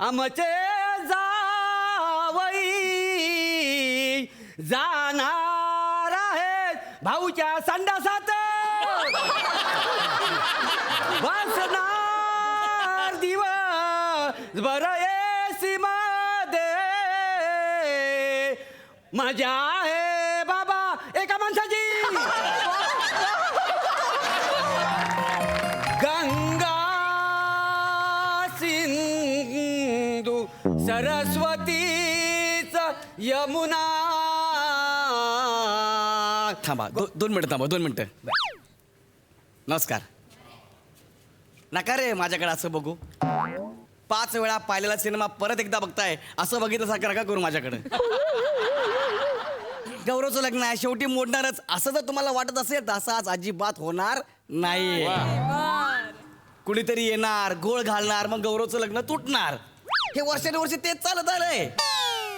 आमचे जावई जाणार आहेत भाऊच्या संडासात वासनार दिवस बरं एसी मध्ये मजा आहे बाबा एका माणसाची गंगा सिंधू सरस्वतीच यमुना थांबा 2 मिनिटं थांबा 2 मिनिटं नमस्कार नका रे माझ्याकडे असं बघू 5 वेळा पाहिलेला सिनेमा परत एकदा बघताय असं बघितल्यासारखं नका करू माझ्याकडे गौरवचं लग्न आहे शेवटी मोडणारच असं जर तुम्हाला वाटत असेल तर असं आज अजिबात होणार नाही कुणीतरी येणार गोळ घालणार मग गौरवचं लग्न तुटणार हे वर्षानुवर्षे तेच चालत आलंय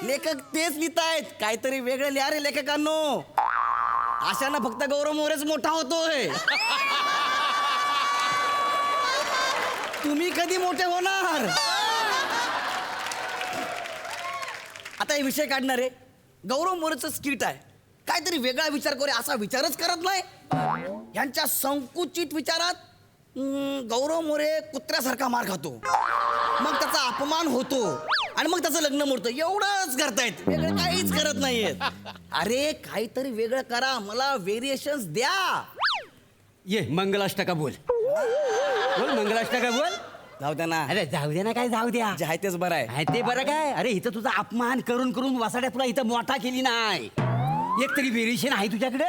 लेखक तेच लिहितायत काहीतरी वेगळं लिहा रे लेखकांनो अशानं फक्त गौरव मोरेच मोठा होतोय तुम्ही कधी मोठे होणार आता हे विषय काढणार आहे गौरव मोरेचं स्किट आहे काहीतरी वेगळा विचार करू असा विचारच करत नाही यांच्या संकुचित विचारात गौरव मोरे कुत्र्यासारखा मार खातो मग त्याचा अपमान होतो आणि मग त्याचं लग्न मोडतं एवढंच करतायत वेगळं काहीच करत नाहीयेत अरे काहीतरी वेगळं करा मला व्हेरिएशन्स द्या ये मंगलाष्टका बोल बोल मंगलाष्टका बोल जाऊ द्या ना अरे जाऊ दे ना काय जाऊ द्या जे आहे तेच बरं आहे आहे ते बरं काय अरे इथं तुझा अपमान करून करून वासाड्या तुला इथं मोठा केली नाही एक तरी व्हेरिएशन आहे तुझ्याकडे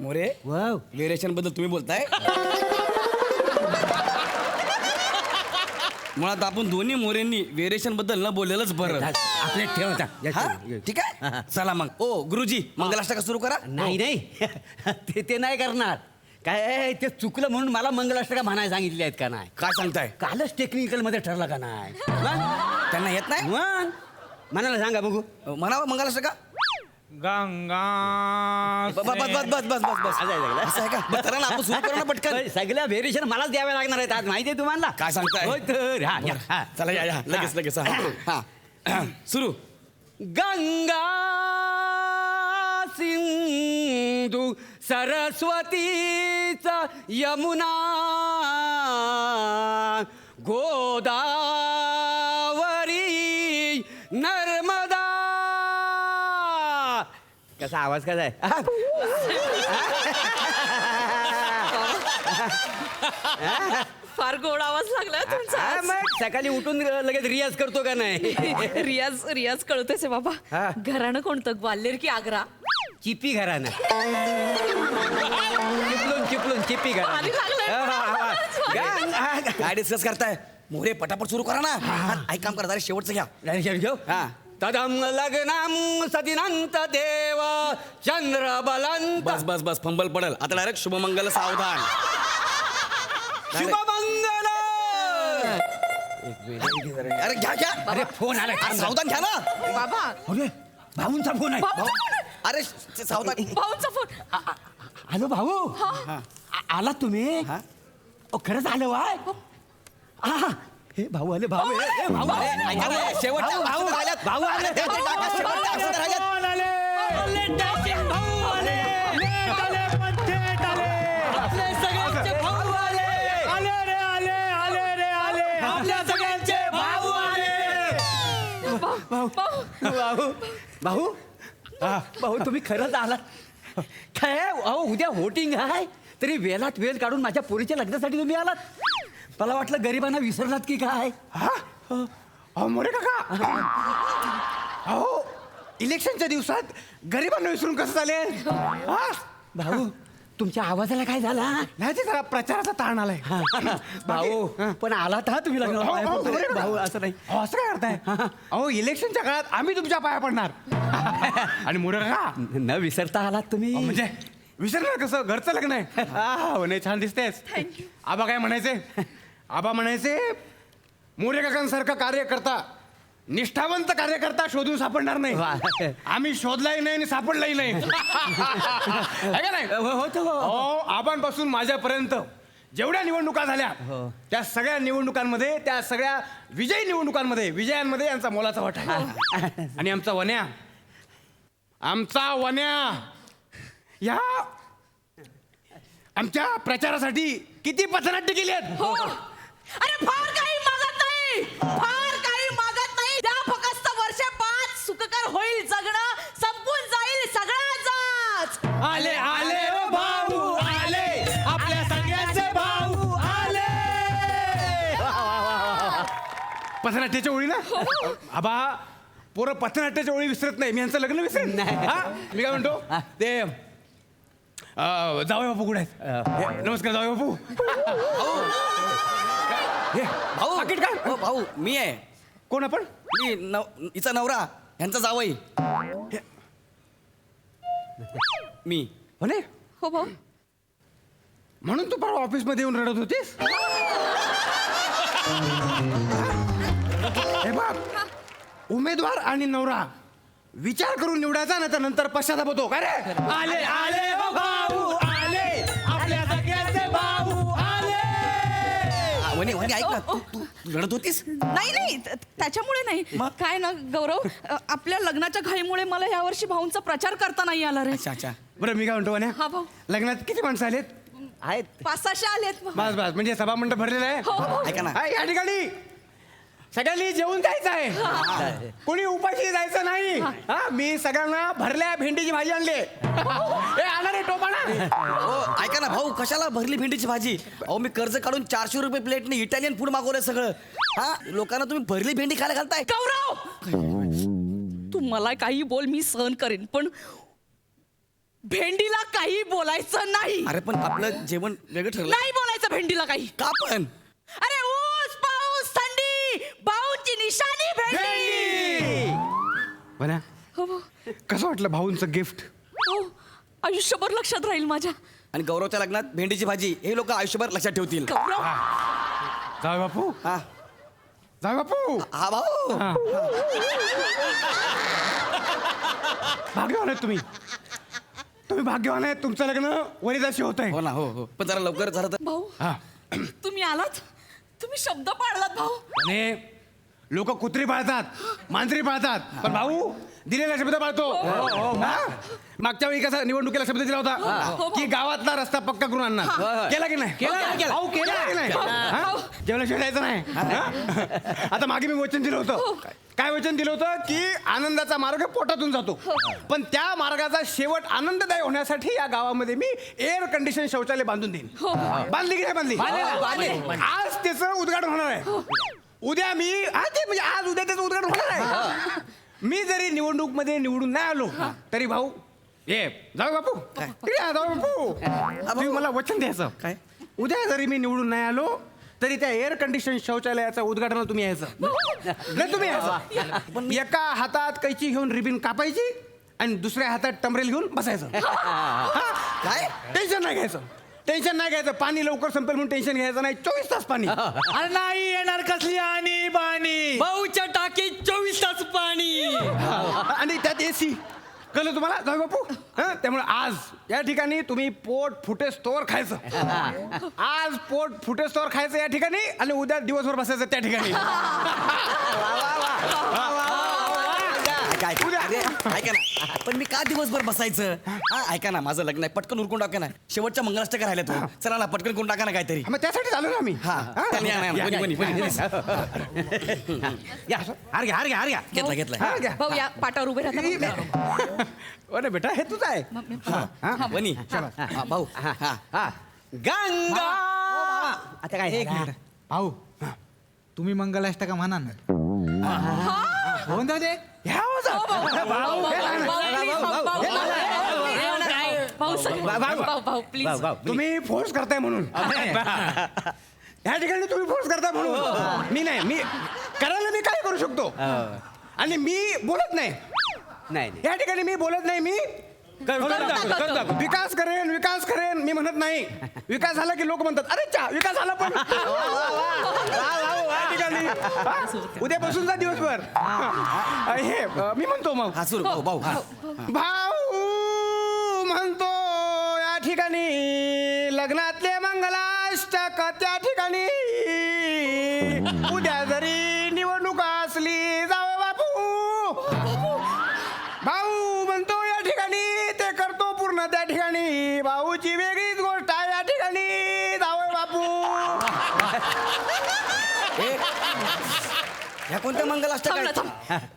मोरे वाव व्हेरिएशन बद्दल तुम्ही बोलताय मुळात आपण दोन्ही मोरेंनी व्हेरिएशन बद्दल न बोललेलंच बरं आपले ठेवता हा? ठीक आहे चला मग ओ गुरुजी मंगलाष्टका सुरू करा नाही नाही ते नाही करणार काय ते चुकलं म्हणून मला मंगलाष्टका म्हणायला सांगितले आहेत का नाही काय सांगताय कालच टेक्निकल मध्ये ठरलं का नाही मग? त्यांना येत नाही मग म्हणाला सांगा बघू म्हणावं मंगलाष्टका गंगा बस बस बस बस बस बस बस असं आहे का बरं, करा ना आपण सुरू करू ना पटकन सगळ्या व्हेरिएशन मलाच द्याव्या लागणार आहेत आज माहिती आहे तुम्हाला काय सांगताय? होय तर हा, या, हा. चला या लगेच लगेच हा सुरू गंगा सिंधू सरस्वतीच यमुना गोदावरी नर्मदा कसा आवाज कसा आहे फार गोड आवाज लागला तुमचा हा, आज. मग सकाळी उठून लगेच रियाज करतो का नाही रियाज कळतोय बाबा हा. घराणं कोणतं ग्वाल्हेर की आग्रा चिपी घरानं चिपलून चिपी भारी लागलंय. काय डिस्कस करताय मोरे पटापट सुरू करा ना ऐक काम करा जरा शेवटचं घ्या घरानं घेऊ हा तदम लग्नम सदिनंत देव चंद्र बलंत बस बस बस फंबल पडल आता डायरेक्ट शुभमंगल सावधान शुभमंगल अरे घ्या घ्या अरे फोन आला अरे, सावधान घ्या ना बाबा अरे भाऊंचा फोन आहे भाऊचा फोन आहे. अरे सावधान भाऊचा फोन हॅलो भाऊ आलात तुम्ही हा? खरंच आलं वाय हे भाऊ आले भाऊ हे भाऊ आले. ऐका ना, शेवटच्या भाऊ अक्षर राहिल्यात. भाऊ आले ते टाका, शेवटच्या अक्षर राहिल्यात. भाऊ आले आपले सगळ्यांचे भाऊ आपल्या सगळ्यांचे भाऊ आले भाऊ भाऊ भाऊ तुम्ही खरंच आलात काय अहो उद्या व्होटिंग आहे तरी वेळात वेळ काढून माझ्या पोरीच्या लग्नासाठी तुम्ही आलात मला वाटलं गरिबांना विसरलात की काय अहो मोरे काका अहो इलेक्शनच्या दिवसात गरिबांना विसरून कसं चालेल भाऊ तुमच्या आवाजाला काय झाला नाही ते जरा प्रचाराचा ताण आलाय भाऊ पण आलात हा तुम्ही लग्न भाऊ असं नाही असं काय करताय अहो इलेक्शनच्या काळात आम्ही तुमच्या पाया पडणार आणि मोरे काका न विसरता आलात तुम्ही म्हणजे विसरणार कसं घरचं लग्न आहे हो नाही छान दिसतेस आबा काय म्हणायचे आबा म्हणायचे मोरे काकांसारखा कार्यकर्ता निष्ठावंत कार्यकर्ता शोधून सापडणार नाही आम्ही शोधलाही नाही आणि सापडलाही नाही आहे का नाही होतो हो आबांपासून माझ्यापर्यंत जेवढ्या निवडणुका झाल्या त्या सगळ्या निवडणुकांमध्ये त्या सगळ्या विजयी निवडणुकांमध्ये विजयांमध्ये यांचा मोलाचा वाटा आहे. आणि आमचा वन्या या आमच्या प्रचारासाठी किती पथनाट्य केली आहेत. हो अरे फार काही मागत नाही, फार काही मागत नाही. त्या फक्त वर्षे 5 सुखकर होईल जगणं, संपून जाईल सगळ्याच. आले आले ओ भाऊ आले, आपल्या सगळ्यांचे भाऊ आले. पथनाट्याच्या ओळी ना आबा पोरं पथनाट्याच्या ओळी विसरत नाही. मी यांचं लग्न विसरत नाही. हा मी काय म्हणतो ते जावई बापू कुठे आहेत? हे, नमस्कार जावई बापू. हे, भाऊ पाकीट काय? हो भाऊ मी आहे. कोण आपण? मी हिचा नवरा ह्यांचा जावई. मी म्हणे हो भाऊ. म्हणून तू परवा ऑफिसमध्ये येऊन रडत होतीस? हे बघ उमेदवार आणि नवरा विचार करून निवडायचा ना तर नंतर पश्चाताप होतो. काय रे? आले आले ओ भाऊ आले, आपल्या सगळ्यांचे भाऊ आले. वने वने ऐक ना तू तू रडत होतीस. नाही नाही त्याच्यामुळे नाही. काय ना गौरव, आपल्या लग्नाच्या घाईमुळे मला यावर्षी भाऊंचा प्रचार करता नाही आला रे. अच्छा अच्छा. बरं मी काय म्हणतो म्हणे हा भाऊ. लग्नात किती माणसं आलेत? आहेत 500-600 आलेत. बस बस म्हणजे सभामंडप भरलेलं आहे. हो, हो. ऐका ना हा, या ठिकाणी सगळ्यांनी जेवून जायचं आहे. कोणी उपाशी जायचं नाही. हा मी सगळ्यांना भरल्या भेंडीची भाजी आणली. हे आणा टोपाना. हो ऐका ना भाऊ कशाला भरली भेंडीची भाजी. अहो मी कर्ज काढून 400 रुपये प्लेटने इटालियन फूड मागवलंय सगळं. हा लोकांना तुम्ही भरली भेंडी खायला घालताय. गौरव तू मला काही बोल, मी सहन करेन, पण भेंडीला काही बोलायचं नाही. अरे पण आपलं जेवण वेगळं ठरलं. नाही बोलायचं भेंडीला काही. का पण? अरे ऊस पाऊस थंडी, भाऊंची निशाणी भेंडी. बना हो भाऊ. कसं वाटलं भाऊंचं गिफ्ट? हो, आयुष्यभर लक्षात राहील माझ्या. आणि गौरवच्या लग्नात भेंडीची भाजी हे लोक आयुष्यभर लक्षात ठेवतील. गौरव जाऊ बापू हा जाऊ बापू. हा भाऊ. भाग्यवान आहेत तुम्ही. तुम्ही भाग्यवान आहेत. तुमचं लग्न वनिताशी होत आहे. हो ना हो हो पण जरा लवकर झालं तर. भाऊ तुम्ही आलात, तुम्ही शब्द पाळलात भाऊ. आणि लोक कुत्री पाळतात, मांजरी पाळतात, पण भाऊ दिलेला शब्द पाळतो. हा? मागच्या वेळी कसा निवडणुकीला शब्द दिला होता की गावातला रस्ता पक्का करून आणणार. केला की नाही? भाऊ केला की नाही? हा? जेवणाशिवाय जायचं नाही. हा? आता मागे मी वचन दिलं होतं. काय वचन दिलं होतं की आनंदाचा मार्ग पोटातून जातो, पण त्या मार्गाचा शेवट आनंददायी होण्यासाठी या गावामध्ये मी एअर कंडिशन शौचालय बांधून देईन. बांधली की नाही बांधली? आज त्याचं उद्घाटन होणार आहे. उद्या मी म्हणजे आज उद्या त्याचं उद्घाटन होणार आहे. मी जरी निवडणूक मध्ये निवडून नाही आलो तरी भाऊ ये जाऊ बापू जाऊ बापू तुम्ही मला वचन द्यायचं. काय? उद्या जरी मी निवडून नाही आलो तरी त्या एअर कंडिशन शौचालयाचं उद्घाटनाला तुम्ही यायचं. नाही तुम्ही यायचं. एका हातात कैची घेऊन रिबिन कापायची आणि दुसऱ्या हातात टमरेल घेऊन बसायचं. काय? टेन्शन नाही घ्यायचं. टेन्शन नाही घ्यायचं. पाणी लवकर संपेल म्हणून टेन्शन घ्यायचं नाही. 24 तास पाणी. अरे नाही येणार कसली आणि बाणी. भाऊच्या टाकीत 24 तास पाणी. आणि त्यात एसी. कळलं तुम्हाला जाऊ बापू? हं? त्यामुळे आज या ठिकाणी तुम्ही पोट फुटेस्तोवर खायचं. आज पोट फुटेस्तोवर खायचं या ठिकाणी आणि उद्या दिवसभर बसायचं त्या ठिकाणी. ऐका ना पण मी का दिवसभर बसायचं. हा ऐका ना माझं लग्न आहे पटकन उरकून टाका ना. शेवटच्या मंगलाष्टका राहिल्या तू. चला ना पटकन करून टाका ना काहीतरी. मग त्यासाठी चालू ना आम्ही. हा चल, या ना, या, बनी, बनी. हार घ्या हार घ्या हार घ्या. घेतला घेतला. हार घ्या. भाऊ या पाटावर उभे राहता. अरे बेटा हे तुझं आहे. बनी हा, भाऊ हा गंगा. आता काय एक मिनिट. भाऊ तुम्ही मंगलाष्टका म्हणा ना. होऊन जाऊ दे. ह्या होता. भाऊ प्लीज. तुम्ही फोर्स करताय म्हणून. ह्या ठिकाणी तुम्ही फोर्स करताय म्हणून. मी नाही. मी करायला मी काय करू शकतो. आणि मी बोलत नाही. नाही या ठिकाणी मी बोलत नाही. मी विकास करेन विकास करेन मी म्हणत नाही. विकास झाला की लोक म्हणतात अरे चा विकास झाला पण. या ठिकाणी उद्या बसून जा दिवसभर. हे मी म्हणतो मग हा सुरू भाऊ भाऊ हा भाऊ म्हणतो या ठिकाणी लग्नातले मंगलाष्टक का त्या ठिकाणी उद्या जरी निवडणूक असली जावे बापू भाऊ म्हणतो या ठिकाणी ते करतो पूर्ण त्या ठिकाणी भाऊची वेगळीच गोष्ट आहे या ठिकाणी जावे बापू ह्या कोणत्या मंगलाष्टक थांब ना, आहेत? थांब.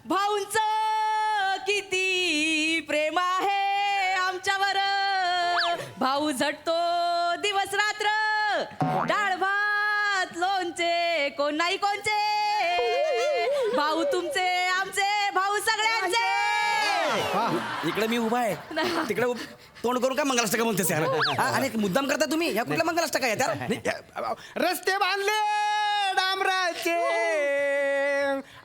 भाऊंचं किती प्रेम आहे आमच्यावर भाऊ झटतो दिवस रात्र डाळ भात लोणचे कोण नाही कोणचे भाऊ तुमचे आमचे भाऊ सगळ्यांचे इकडे मी उभा आहे तिकडे तोंड करून काय मंगलाष्टक म्हणतेस यार हा, आणि मुद्दाम करता तुम्ही ह्या कुठल्या मंगलाष्टक आहेत यार रस्ते बांधले डांबराचे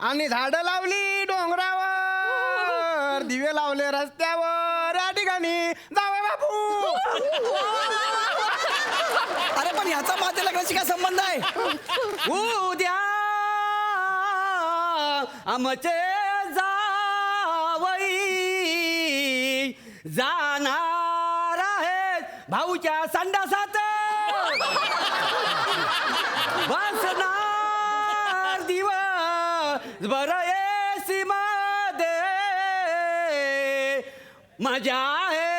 आणि झाडं लावली डोंगरावर दिवे लावले रस्त्यावर या ठिकाणी जावे बापू अरे पण ह्याचा माझ्या लग्नाशी काय संबंध आहे उद्या आमचे जावई जाणार आहेत भाऊच्या संडासात बसणार दिवस बरं एसी मध्ये मजा आहे